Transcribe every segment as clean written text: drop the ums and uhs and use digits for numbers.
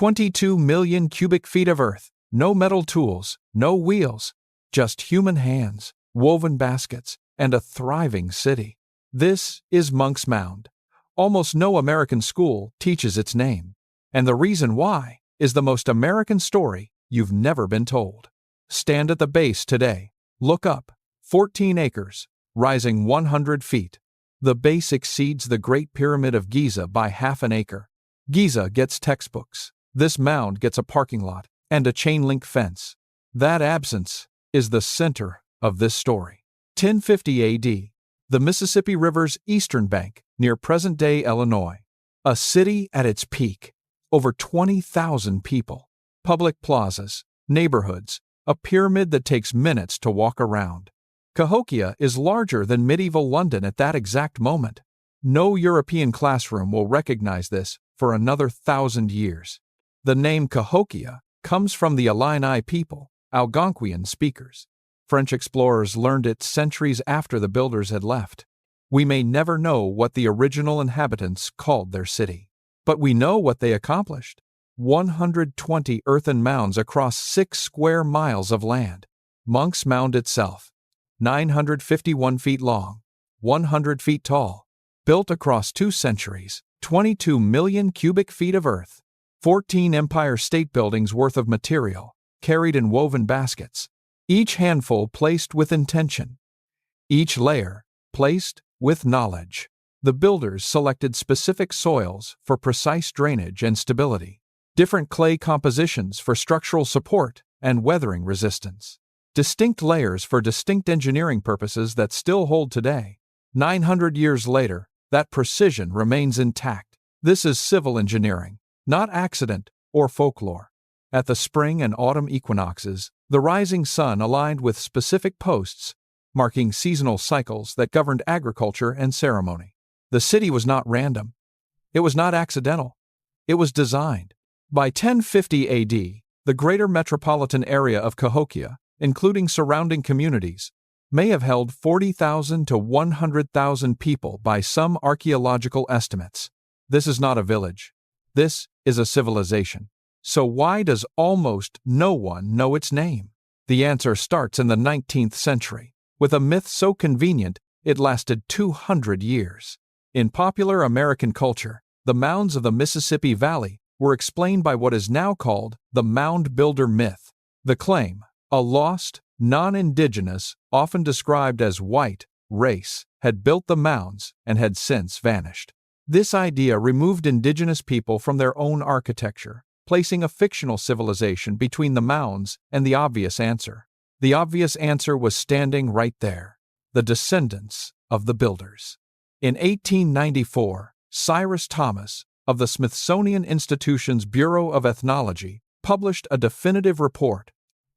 22 million cubic feet of earth, no metal tools, no wheels, just human hands, woven baskets, and a thriving city. This is Monks Mound. Almost no American school teaches its name. And the reason why is the most American story you've never been told. Stand at the base today. Look up. 14 acres, rising 100 feet. The base exceeds the Great Pyramid of Giza by half an acre. Giza gets textbooks. This mound gets a parking lot and a chain-link fence. That absence is the center of this story. 1050 A.D., the Mississippi River's eastern bank near present-day Illinois. A city at its peak. Over 20,000 people. Public plazas, neighborhoods, a pyramid that takes minutes to walk around. Cahokia is larger than medieval London at that exact moment. No European classroom will recognize this for another 1,000 years. The name Cahokia comes from the Illini people, Algonquian speakers. French explorers learned it centuries after the builders had left. We may never know what the original inhabitants called their city, but we know what they accomplished. 120 earthen mounds across 6 square miles of land. Monks Mound itself, 951 feet long, 100 feet tall, built across 2 centuries, 22 million cubic feet of earth, 14 Empire State Buildings worth of material, carried in woven baskets, each handful placed with intention, each layer placed with knowledge. The builders selected specific soils for precise drainage and stability, different clay compositions for structural support and weathering resistance, distinct layers for distinct engineering purposes that still hold today. 900 years later, that precision remains intact. This is civil engineering, not accident or folklore. At the spring and autumn equinoxes, the rising sun aligned with specific posts, marking seasonal cycles that governed agriculture and ceremony. The city was not random. It was not accidental. It was designed. By 1050 A.D., the greater metropolitan area of Cahokia, including surrounding communities, may have held 40,000 to 100,000 people by some archaeological estimates. This is not a village. This is a civilization. So why does almost no one know its name? The answer starts in the 19th century, with a myth so convenient it lasted 200 years. In popular American culture, the mounds of the Mississippi Valley were explained by what is now called the mound builder myth. The claim, a lost, non-indigenous, often described as white, race, had built the mounds and had since vanished. This idea removed indigenous people from their own architecture, placing a fictional civilization between the mounds and the obvious answer. The obvious answer was standing right there, the descendants of the builders. In 1894, Cyrus Thomas, of the Smithsonian Institution's Bureau of Ethnology, published a definitive report.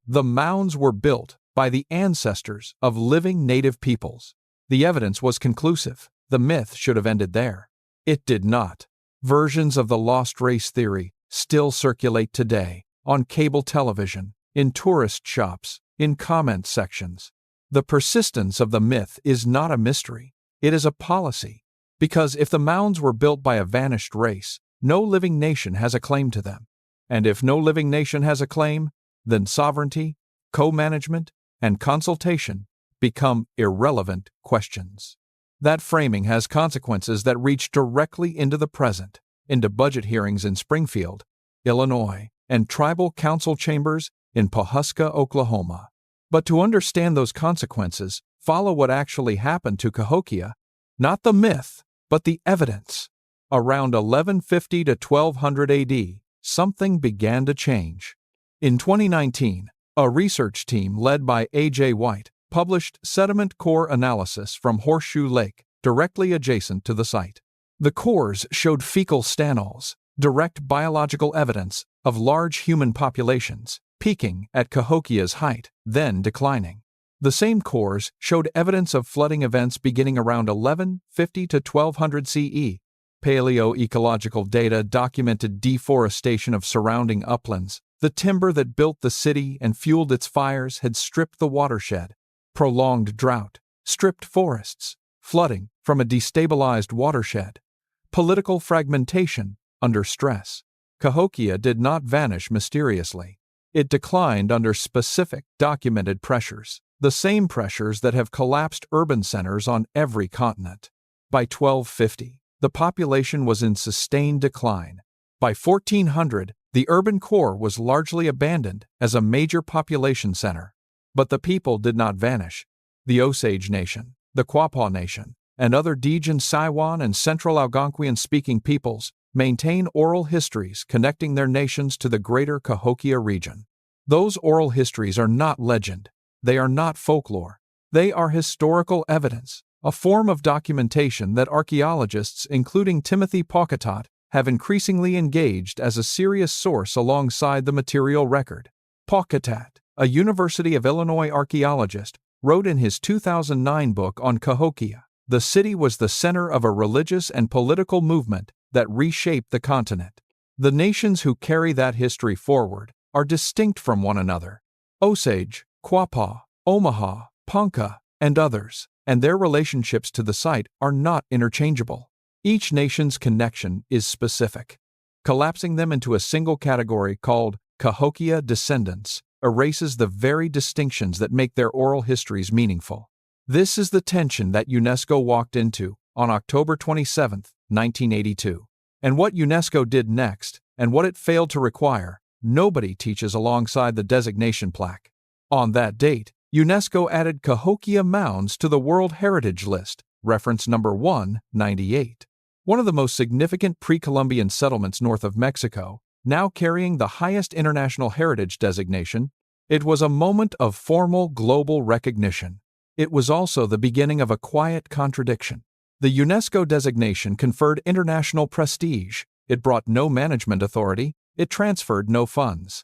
The mounds were built by the ancestors of living native peoples. The evidence was conclusive. The myth should have ended there. It did not. Versions of the lost race theory still circulate today, on cable television, in tourist shops, in comment sections. The persistence of the myth is not a mystery. It is a policy. Because if the mounds were built by a vanished race, no living nation has a claim to them. And if no living nation has a claim, then sovereignty, co-management, and consultation become irrelevant questions. That framing has consequences that reach directly into the present, into budget hearings in Springfield, Illinois, and tribal council chambers in Pawhuska, Oklahoma. But to understand those consequences, follow what actually happened to Cahokia, not the myth, but the evidence. Around 1150 to 1200 AD, something began to change. In 2019, a research team led by A.J. White published sediment core analysis from Horseshoe Lake, directly adjacent to the site. The cores showed fecal stanols, direct biological evidence of large human populations, peaking at Cahokia's height, then declining. The same cores showed evidence of flooding events beginning around 1150 to 1200 CE. Paleoecological data documented deforestation of surrounding uplands. The timber that built the city and fueled its fires had stripped the watershed. Prolonged drought, stripped forests, flooding from a destabilized watershed. Political fragmentation under stress. Cahokia did not vanish mysteriously. It declined under specific, documented pressures, the same pressures that have collapsed urban centers on every continent. By 1250, the population was in sustained decline. By 1400, the urban core was largely abandoned as a major population center. But the people did not vanish. The Osage Nation, the Quapaw Nation, and other Dejan Siwan and Central Algonquian-speaking peoples maintain oral histories connecting their nations to the greater Cahokia region. Those oral histories are not legend. They are not folklore. They are historical evidence, a form of documentation that archaeologists, including Timothy Pauketot, have increasingly engaged as a serious source alongside the material record. Pauketot, a University of Illinois archaeologist, wrote in his 2009 book on Cahokia, "The city was the center of a religious and political movement that reshaped the continent. The nations who carry that history forward are distinct from one another: Osage, Quapaw, Omaha, Ponca, and others, and their relationships to the site are not interchangeable. Each nation's connection is specific. Collapsing them into a single category called Cahokia descendants erases the very distinctions that make their oral histories meaningful." This is the tension that UNESCO walked into on October 27, 1982. And what UNESCO did next, and what it failed to require, nobody teaches alongside the designation plaque. On that date, UNESCO added Cahokia Mounds to the World Heritage List, reference number 198. One of the most significant pre-Columbian settlements north of Mexico, now carrying the highest international heritage designation, it was a moment of formal global recognition. It was also the beginning of a quiet contradiction. The UNESCO designation conferred international prestige. It brought no management authority. It transferred no funds.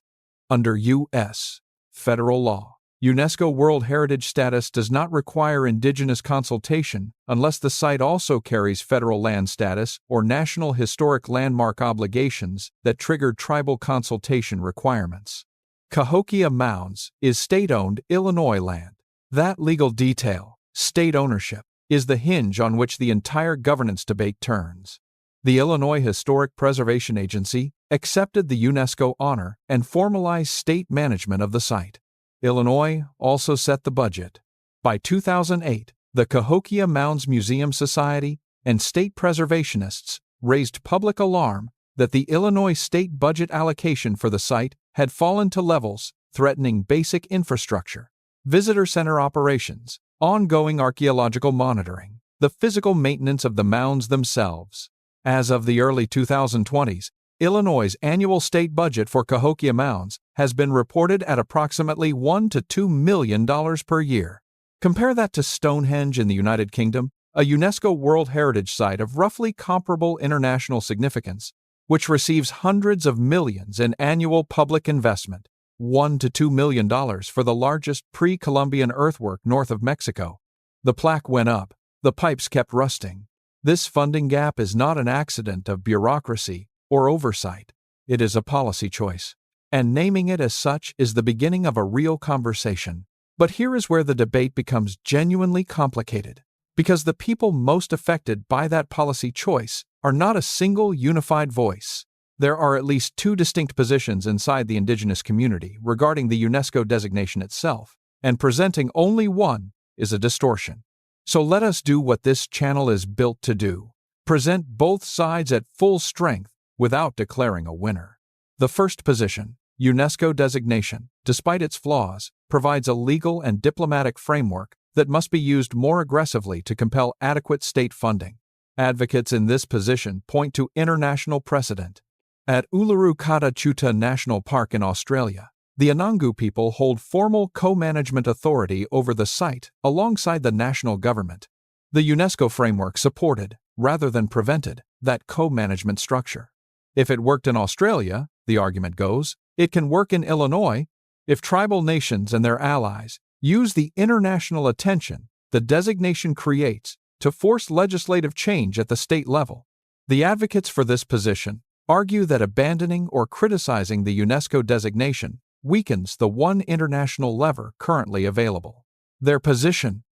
Under U.S. federal law, UNESCO World Heritage status does not require Indigenous consultation unless the site also carries federal land status or National Historic Landmark obligations that trigger tribal consultation requirements. Cahokia Mounds is state-owned Illinois land. That legal detail, state ownership, is the hinge on which the entire governance debate turns. The Illinois Historic Preservation Agency accepted the UNESCO honor and formalized state management of the site. Illinois also set the budget. By 2008, the Cahokia Mounds Museum Society and state preservationists raised public alarm that the Illinois state budget allocation for the site had fallen to levels threatening basic infrastructure, visitor center operations, ongoing archaeological monitoring, the physical maintenance of the mounds themselves. As of the early 2020s, Illinois' annual state budget for Cahokia Mounds has been reported at approximately $1 to $2 million per year. Compare that to Stonehenge in the United Kingdom, a UNESCO World Heritage Site of roughly comparable international significance, which receives hundreds of millions in annual public investment, $1 to $2 million for the largest pre-Columbian earthwork north of Mexico. The plaque went up, the pipes kept rusting. This funding gap is not an accident of bureaucracy or oversight. It is a policy choice. And naming it as such is the beginning of a real conversation. But here is where the debate becomes genuinely complicated, because the people most affected by that policy choice are not a single unified voice. There are at least two distinct positions inside the Indigenous community regarding the UNESCO designation itself, and presenting only one is a distortion. So let us do what this channel is built to do: present both sides at full strength without declaring a winner. The first position, UNESCO designation, despite its flaws, provides a legal and diplomatic framework that must be used more aggressively to compel adequate state funding. Advocates in this position point to international precedent. At Uluru-Kata Tjuta National Park in Australia, the Anangu people hold formal co-management authority over the site alongside the national government. The UNESCO framework supported, rather than prevented, that co-management structure. If it worked in Australia, the argument goes, it can work in Illinois. If tribal nations and their allies use the international attention the designation creates to force legislative change at the state level, the advocates for this position argue that abandoning or criticizing the UNESCO designation weakens the one international lever currently available. Their position: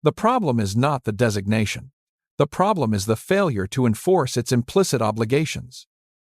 the problem is not the designation. The problem is the failure to enforce its implicit obligations.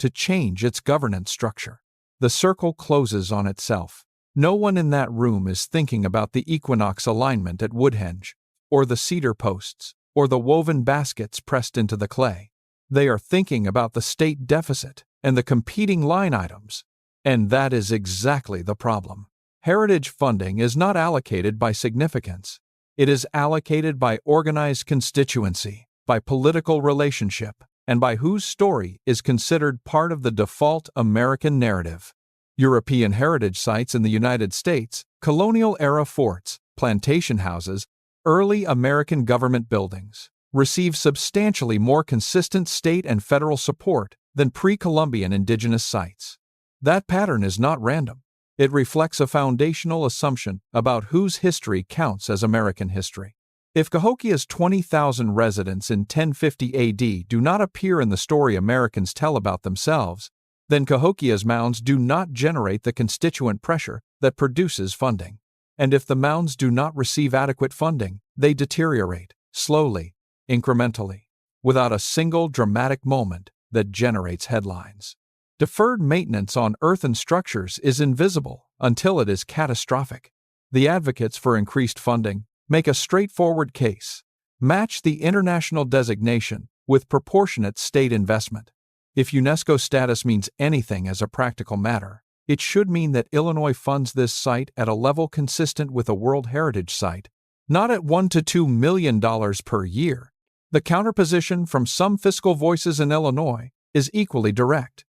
to change its governance structure. The circle closes on itself. No one in that room is thinking about the equinox alignment at Woodhenge, or the cedar posts, or the woven baskets pressed into the clay. They are thinking about the state deficit and the competing line items. And that is exactly the problem. Heritage funding is not allocated by significance. It is allocated by organized constituency, by political relationship, and by whose story is considered part of the default American narrative. European heritage sites in the United States, colonial-era forts, plantation houses, early American government buildings, receive substantially more consistent state and federal support than pre-Columbian indigenous sites. That pattern is not random. It reflects a foundational assumption about whose history counts as American history. If Cahokia's 20,000 residents in 1050 AD do not appear in the story Americans tell about themselves, then Cahokia's mounds do not generate the constituent pressure that produces funding. And if the mounds do not receive adequate funding, they deteriorate, slowly, incrementally, without a single dramatic moment that generates headlines. Deferred maintenance on earthen structures is invisible until it is catastrophic. The advocates for increased funding make a straightforward case: match the international designation with proportionate state investment. If UNESCO status means anything as a practical matter, it should mean that Illinois funds this site at a level consistent with a World Heritage Site, not at $1 to $2 million per year. The counterposition from some fiscal voices in Illinois is equally direct.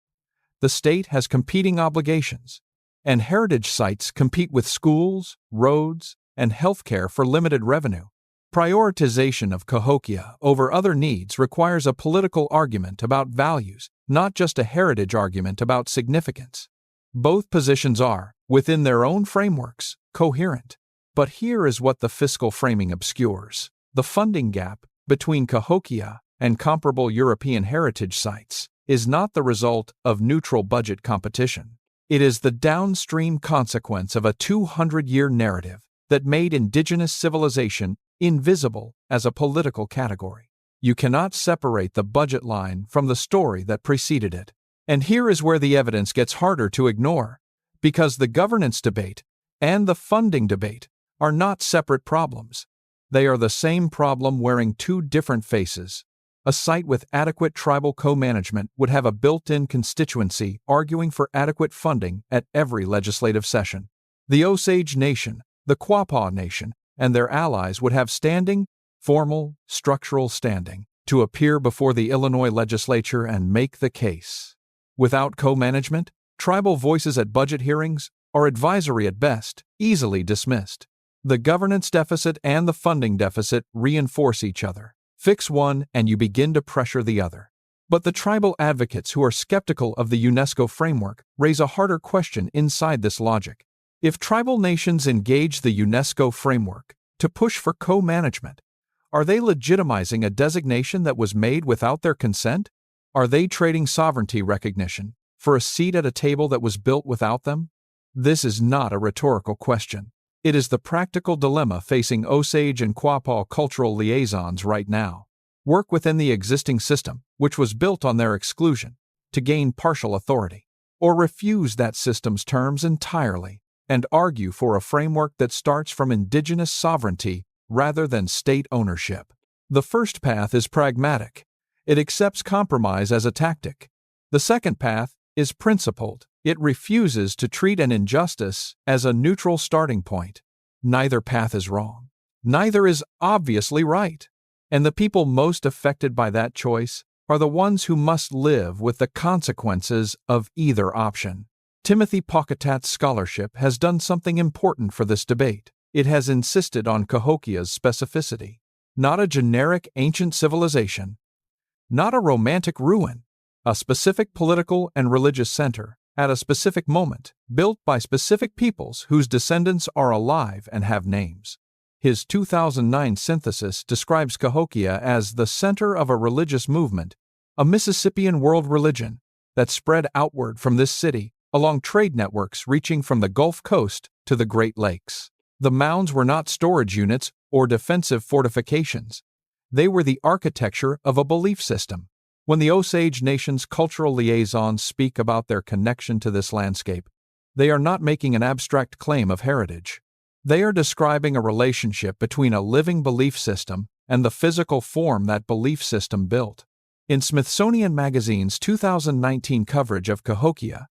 The state has competing obligations, and heritage sites compete with schools, roads, and healthcare for limited revenue. Prioritization of Cahokia over other needs requires a political argument about values, not just a heritage argument about significance. Both positions are, within their own frameworks, coherent. But here is what the fiscal framing obscures: the funding gap between Cahokia and comparable European heritage sites is not the result of neutral budget competition. It is the downstream consequence of a 200-year narrative that made indigenous civilization invisible as a political category. You cannot separate the budget line from the story that preceded it. And here is where the evidence gets harder to ignore, because the governance debate and the funding debate are not separate problems. They are the same problem wearing two different faces. A site with adequate tribal co-management would have a built-in constituency arguing for adequate funding at every legislative session. The Osage Nation, the Quapaw Nation, and their allies would have standing, formal, structural standing, to appear before the Illinois legislature and make the case. Without co-management, tribal voices at budget hearings are advisory at best, easily dismissed. The governance deficit and the funding deficit reinforce each other. Fix one and you begin to pressure the other. But the tribal advocates who are skeptical of the UNESCO framework raise a harder question inside this logic. If tribal nations engage the UNESCO framework to push for co-management, are they legitimizing a designation that was made without their consent? Are they trading sovereignty recognition for a seat at a table that was built without them? This is not a rhetorical question. It is the practical dilemma facing Osage and Quapaw cultural liaisons right now. Work within the existing system, which was built on their exclusion, to gain partial authority, or refuse that system's terms entirely and argue for a framework that starts from indigenous sovereignty rather than state ownership. The first path is pragmatic. It accepts compromise as a tactic. The second path is principled. It refuses to treat an injustice as a neutral starting point. Neither path is wrong. Neither is obviously right. And the people most affected by that choice are the ones who must live with the consequences of either option. Timothy Pawcatat's scholarship has done something important for this debate. It has insisted on Cahokia's specificity. Not a generic ancient civilization. Not a romantic ruin. A specific political and religious center at a specific moment, built by specific peoples whose descendants are alive and have names. His 2009 synthesis describes Cahokia as the center of a religious movement, a Mississippian world religion, that spread outward from this city along trade networks reaching from the Gulf Coast to the Great Lakes. The mounds were not storage units or defensive fortifications. They were the architecture of a belief system. When the Osage Nation's cultural liaisons speak about their connection to this landscape, they are not making an abstract claim of heritage. They are describing a relationship between a living belief system and the physical form that belief system built. In Smithsonian Magazine's 2019 coverage of Cahokia,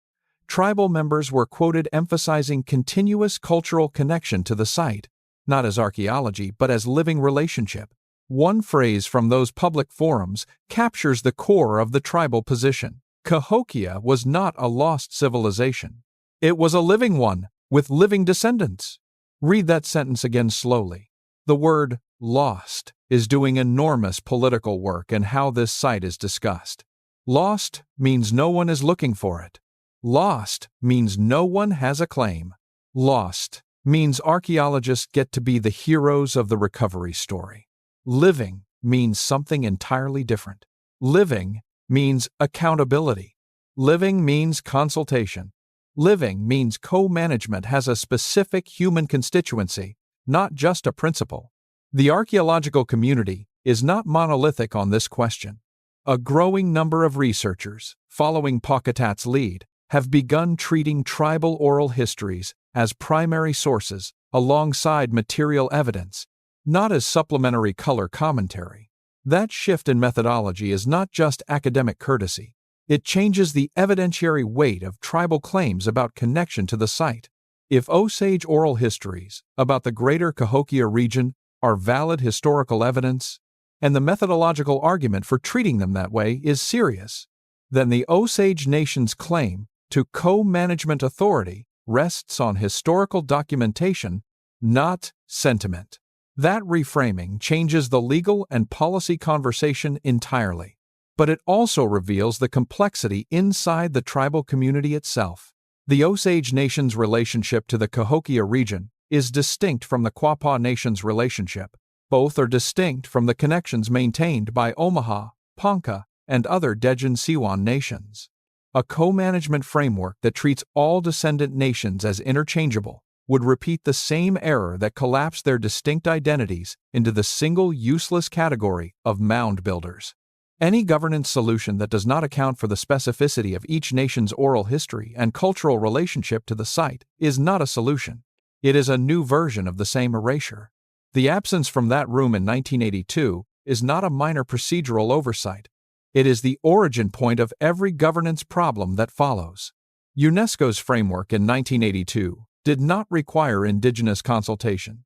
tribal members were quoted emphasizing continuous cultural connection to the site, not as archaeology but as living relationship. One phrase from those public forums captures the core of the tribal position. Cahokia was not a lost civilization. It was a living one, with living descendants. Read that sentence again slowly. The word lost is doing enormous political work in how this site is discussed. Lost means no one is looking for it. Lost means no one has a claim. Lost means archaeologists get to be the heroes of the recovery story. Living means something entirely different. Living means accountability. Living means consultation. Living means co-management has a specific human constituency, not just a principle. The archaeological community is not monolithic on this question. A growing number of researchers, following Pawcatat's lead, have begun treating tribal oral histories as primary sources alongside material evidence, not as supplementary color commentary. That shift in methodology is not just academic courtesy. It changes the evidentiary weight of tribal claims about connection to the site. If Osage oral histories about the greater Cahokia region are valid historical evidence, and the methodological argument for treating them that way is serious, then the Osage Nation's claim to co-management authority rests on historical documentation, not sentiment. That reframing changes the legal and policy conversation entirely, but it also reveals the complexity inside the tribal community itself. The Osage Nation's relationship to the Cahokia region is distinct from the Quapaw Nation's relationship. Both are distinct from the connections maintained by Omaha, Ponca, and other Dejin-Siwan nations. A co-management framework that treats all descendant nations as interchangeable would repeat the same error that collapsed their distinct identities into the single useless category of mound builders. Any governance solution that does not account for the specificity of each nation's oral history and cultural relationship to the site is not a solution. It is a new version of the same erasure. The absence from that room in 1982 is not a minor procedural oversight. It is the origin point of every governance problem that follows. UNESCO's framework in 1982 did not require Indigenous consultation.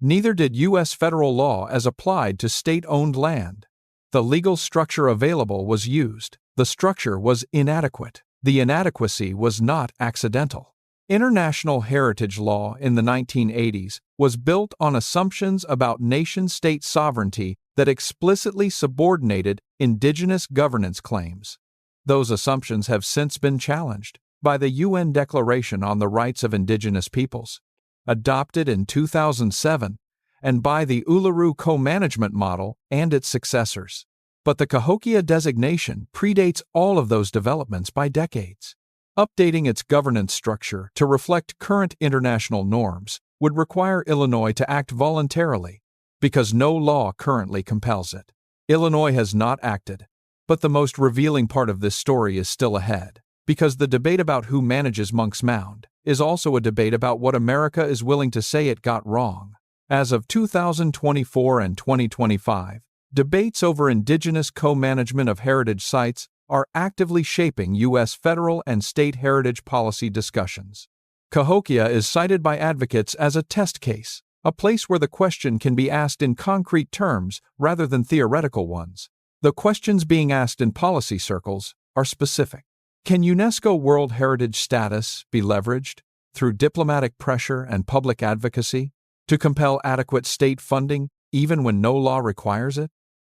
Neither did U.S. federal law as applied to state-owned land. The legal structure available was used. The structure was inadequate. The inadequacy was not accidental. International heritage law in the 1980s was built on assumptions about nation-state sovereignty that explicitly subordinated Indigenous governance claims. Those assumptions have since been challenged by the UN Declaration on the Rights of Indigenous Peoples, adopted in 2007, and by the Uluru co-management model and its successors. But the Cahokia designation predates all of those developments by decades. Updating its governance structure to reflect current international norms would require Illinois to act voluntarily, because no law currently compels it. Illinois has not acted, but the most revealing part of this story is still ahead, because the debate about who manages Monks Mound is also a debate about what America is willing to say it got wrong. As of 2024 and 2025, debates over Indigenous co-management of heritage sites are actively shaping U.S. federal and state heritage policy discussions. Cahokia is cited by advocates as a test case, a place where the question can be asked in concrete terms rather than theoretical ones. The questions being asked in policy circles are specific. Can UNESCO World Heritage status be leveraged through diplomatic pressure and public advocacy to compel adequate state funding even when no law requires it?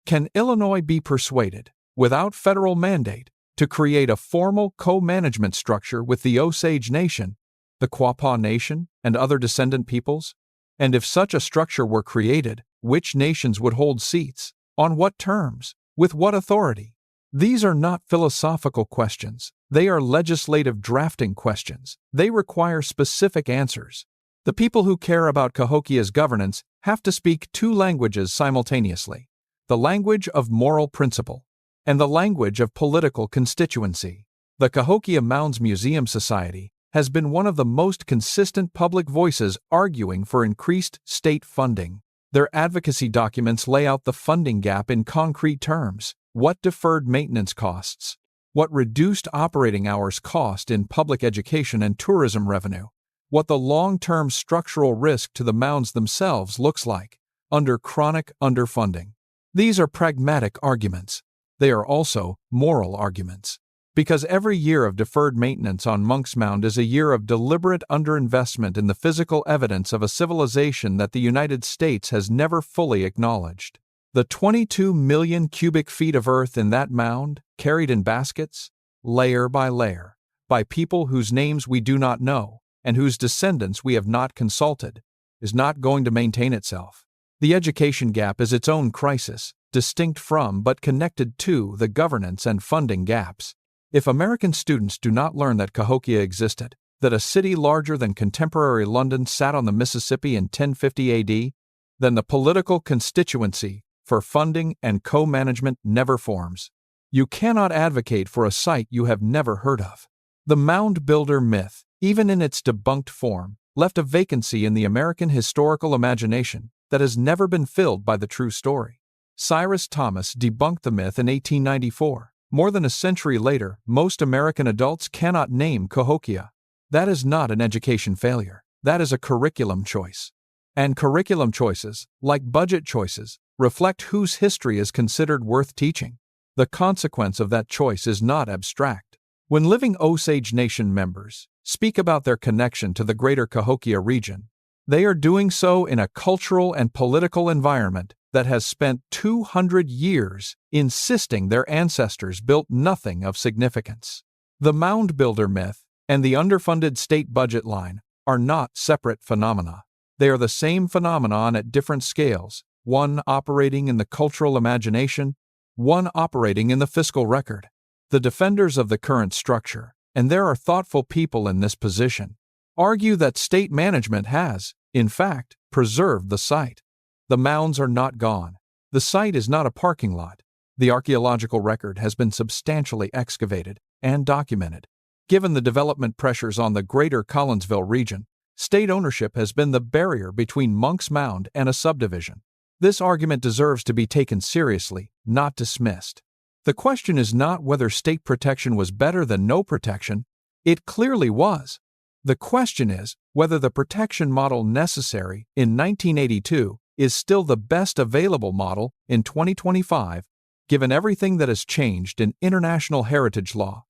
Can Illinois be persuaded, without federal mandate, to create a formal co-management structure with the Osage Nation, the Quapaw Nation, and other descendant peoples? And if such a structure were created, which nations would hold seats? On what terms? With what authority? These are not philosophical questions. They are legislative drafting questions. They require specific answers. The people who care about Cahokia's governance have to speak two languages simultaneously: the language of moral principle and the language of political constituency. The Cahokia Mounds Museum Society has been one of the most consistent public voices arguing for increased state funding. Their advocacy documents lay out the funding gap in concrete terms: what deferred maintenance costs, what reduced operating hours cost in public education and tourism revenue, what the long-term structural risk to the mounds themselves looks like under chronic underfunding. These are pragmatic arguments. They are also moral arguments. Because every year of deferred maintenance on Monks Mound is a year of deliberate underinvestment in the physical evidence of a civilization that the United States has never fully acknowledged. The 22 million cubic feet of earth in that mound, carried in baskets, layer by layer, by people whose names we do not know and whose descendants we have not consulted, is not going to maintain itself. The education gap is its own crisis, distinct from but connected to the governance and funding gaps. If American students do not learn that Cahokia existed, that a city larger than contemporary London sat on the Mississippi in 1050 AD, then the political constituency for funding and co-management never forms. You cannot advocate for a site you have never heard of. The mound builder myth, even in its debunked form, left a vacancy in the American historical imagination that has never been filled by the true story. Cyrus Thomas debunked the myth in 1894. More than a century later, most American adults cannot name Cahokia. That is not an education failure. That is a curriculum choice. And curriculum choices, like budget choices, reflect whose history is considered worth teaching. The consequence of that choice is not abstract. When living Osage Nation members speak about their connection to the greater Cahokia region, they are doing so in a cultural and political environment that has spent 200 years insisting their ancestors built nothing of significance. The mound builder myth and the underfunded state budget line are not separate phenomena. They are the same phenomenon at different scales, one operating in the cultural imagination, one operating in the fiscal record. The defenders of the current structure, and there are thoughtful people in this position, argue that state management has, in fact, preserved the site. The mounds are not gone. The site is not a parking lot. The archaeological record has been substantially excavated and documented. Given the development pressures on the greater Collinsville region, state ownership has been the barrier between Monks Mound and a subdivision. This argument deserves to be taken seriously, not dismissed. The question is not whether state protection was better than no protection. It clearly was. The question is whether the protection model necessary in 1982 is still the best available model in 2025, given everything that has changed in international heritage law,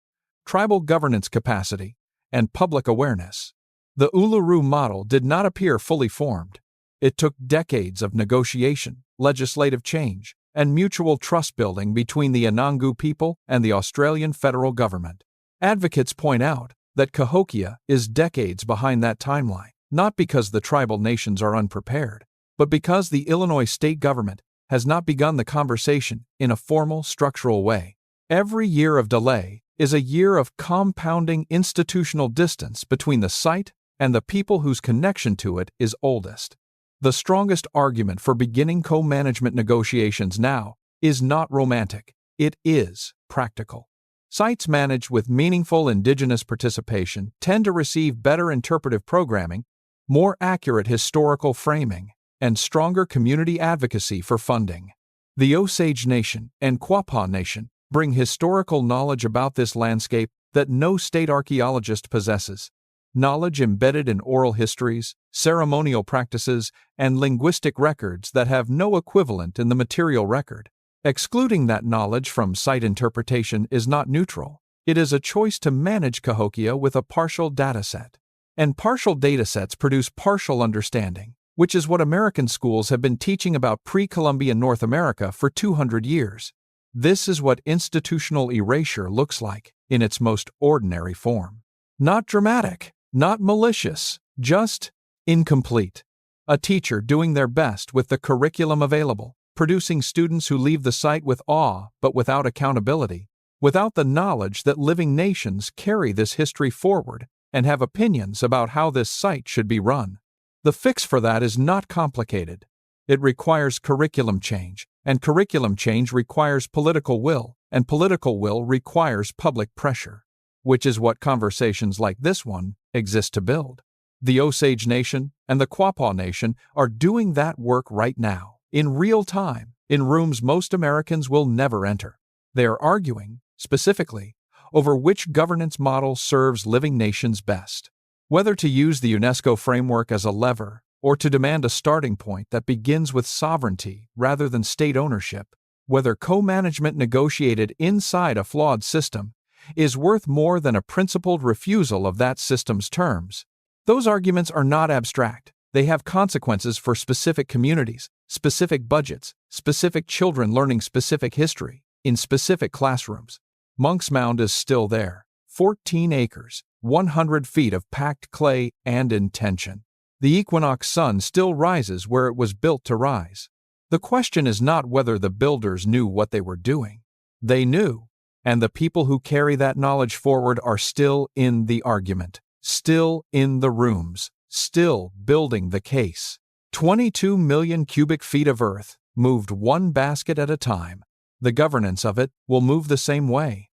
tribal governance capacity, and public awareness. The Uluru model did not appear fully formed. It took decades of negotiation, legislative change, and mutual trust building between the Anangu people and the Australian federal government. Advocates point out that Cahokia is decades behind that timeline, not because the tribal nations are unprepared, but because the Illinois state government has not begun the conversation in a formal, structural way. Every year of delay is a year of compounding institutional distance between the site and the people whose connection to it is oldest. The strongest argument for beginning co-management negotiations now is not romantic, it is practical. Sites managed with meaningful Indigenous participation tend to receive better interpretive programming, more accurate historical framing, and stronger community advocacy for funding. The Osage Nation and Quapaw Nation bring historical knowledge about this landscape that no state archaeologist possesses, knowledge embedded in oral histories, ceremonial practices, and linguistic records that have no equivalent in the material record. Excluding that knowledge from site interpretation is not neutral. It is a choice to manage Cahokia with a partial dataset. And partial datasets produce partial understanding, which is what American schools have been teaching about pre-Columbian North America for 200 years. This is what institutional erasure looks like in its most ordinary form. Not dramatic, not malicious, just incomplete. A teacher doing their best with the curriculum available, producing students who leave the site with awe but without accountability, without the knowledge that living nations carry this history forward and have opinions about how this site should be run. The fix for that is not complicated. It requires curriculum change, and curriculum change requires political will, and political will requires public pressure, which is what conversations like this one exist to build. The Osage Nation and the Quapaw Nation are doing that work right now, in real time, in rooms most Americans will never enter. They are arguing, specifically, over which governance model serves living nations best. Whether to use the UNESCO framework as a lever, or to demand a starting point that begins with sovereignty rather than state ownership, whether co-management negotiated inside a flawed system is worth more than a principled refusal of that system's terms. Those arguments are not abstract. They have consequences for specific communities, specific budgets, specific children learning specific history, in specific classrooms. Monks Mound is still there. 14 acres, 100 feet of packed clay and intention. The equinox sun still rises where it was built to rise. The question is not whether the builders knew what they were doing. They knew, and the people who carry that knowledge forward are still in the argument, still in the rooms, still building the case. 22 million cubic feet of earth, moved one basket at a time. The governance of it will move the same way.